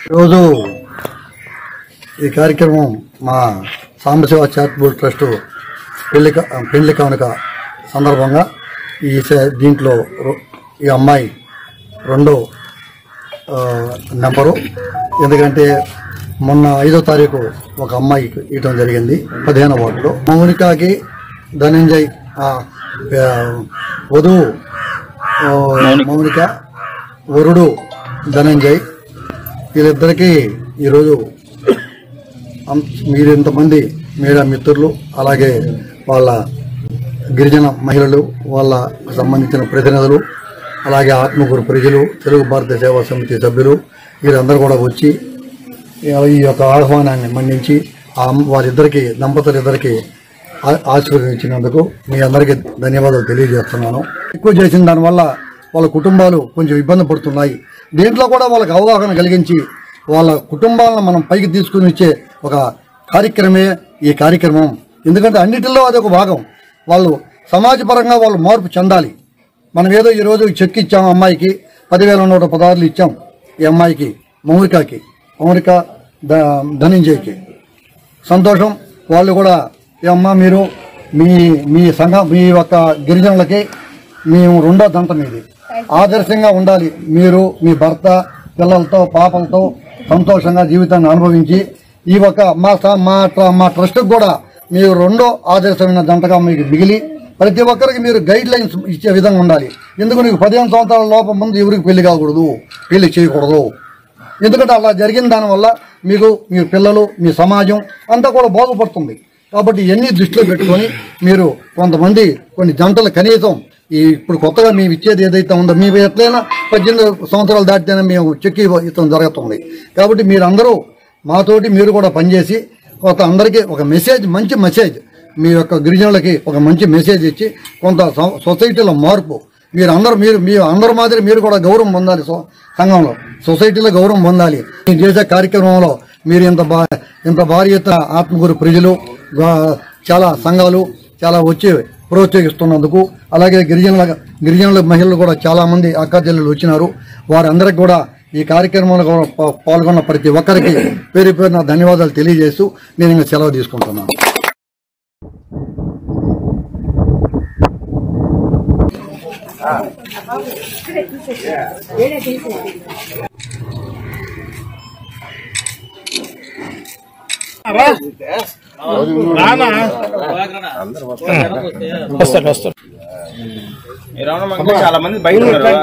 ఈరోజు ఈ కార్యక్రమం మా సాంబశివ చారిటబుల్ ట్రస్ట్ పెళ్లి కానుక సందర్భంగా దీంట్లో ఈ అమ్మాయి రెండో నెంబరు. ఎందుకంటే మొన్న 5వ తారీఖు ఒక అమ్మాయికి ఇవ్వడం జరిగింది 15వ వార్డులో. మౌనికాకి ధనంజయ్ వధువు మౌనిక, వరుడు ధనంజయ్, వీళ్ళిద్దరికీ ఈరోజు మీరు ఇంతమంది మీడియా మిత్రులు, అలాగే వాళ్ళ గిరిజన మహిళలు, వాళ్ళకు సంబంధించిన ప్రతినిధులు, అలాగే ఆత్మకూరు ప్రజలు, తెలుగు భారత సేవా సమితి సభ్యులు వీరందరూ కూడా వచ్చి ఈ యొక్క ఆహ్వానాన్ని మన్నించి వారిద్దరికి దంపతులిద్దరికి ఆశీర్వదించినందుకు మీ అందరికీ ధన్యవాదాలు తెలియజేస్తున్నాను. ఎక్కువ చేసిన దానివల్ల వాళ్ళ కుటుంబాలు కొంచెం ఇబ్బంది పడుతున్నాయి. దీంట్లో కూడా వాళ్ళకి అవగాహన కలిగించి వాళ్ళ కుటుంబాలను మనం పైకి తీసుకుని వచ్చే ఒక కార్యక్రమే ఈ కార్యక్రమం. ఎందుకంటే అన్నిటిలో అదొక భాగం. వాళ్ళు సమాజపరంగా వాళ్ళు మార్పు చెందాలి. మనం ఏదో ఈరోజు చెక్ ఇచ్చాం, అమ్మాయికి 10,116 ఇచ్చాం. ఈ అమ్మాయికి మౌనిక ధనంజయ్కి సంతోషం. వాళ్ళు కూడా అమ్మ మీరు మీ యొక్క గిరిజనులకి మేము రెండో దంట మీది ఆదర్శంగా ఉండాలి. మీరు మీ భర్త పిల్లలతో పాపలతో సంతోషంగా జీవితాన్ని అనుభవించి ఈ ఒక మా ట్రస్ట్కి కూడా మీరు రెండో ఆదర్శమైన దంటగా మీకు మిగిలి ప్రతి ఒక్కరికి మీరు గైడ్ లైన్స్ ఇచ్చే విధంగా ఉండాలి. ఎందుకు నీకు 15 సంవత్సరాల లోపల ముందు ఎవరికి పెళ్లి కాకూడదు, పెళ్లి చేయకూడదు. ఎందుకంటే అలా జరిగిన దానివల్ల మీకు మీ పిల్లలు మీ సమాజం అంతా కూడా బాగుపడుతుంది. కాబట్టి ఇవన్నీ దృష్టిలో పెట్టుకొని మీరు కొన్ని జంటలు కనీసం ఇప్పుడు కొత్తగా మేము ఇచ్చేది ఏదైతే ఉందో మేము ఎట్లయినా 18 సంవత్సరాలు దాటితేనే మేము చెక్ ఇవ్వడం జరుగుతుంది. కాబట్టి మీరందరూ మాతోటి మీరు కూడా పనిచేసి అందరికీ ఒక మెసేజ్, మంచి మెసేజ్ మీ యొక్క గిరిజనులకి ఒక మంచి మెసేజ్ ఇచ్చి కొంత సొసైటీలో మార్పు మీ అందరి మాదిరి మీరు కూడా గౌరవం పొందాలి. సంఘంలో సొసైటీలో గౌరవం పొందాలి. మీరు చేసే కార్యక్రమంలో మీరు ఇంత భారీ ఎత్తున ఆత్మకూరు ప్రజలు చాలా సంఘాలు చాలా వచ్చి ప్రోత్సహిస్తున్నందుకు, అలాగే గిరిజనుల మహిళలు కూడా చాలా మంది అక్క చెల్లెలు వచ్చినారు. వారందరికీ కూడా ఈ కార్యక్రమంలో పాల్గొన్న ప్రతి ఒక్కరికి పేరు పేరున ధన్యవాదాలు తెలియజేస్తూ నేను ఇంకా సెలవు తీసుకుంటున్నాను. చాలా మంది బయట ఉన్నారు.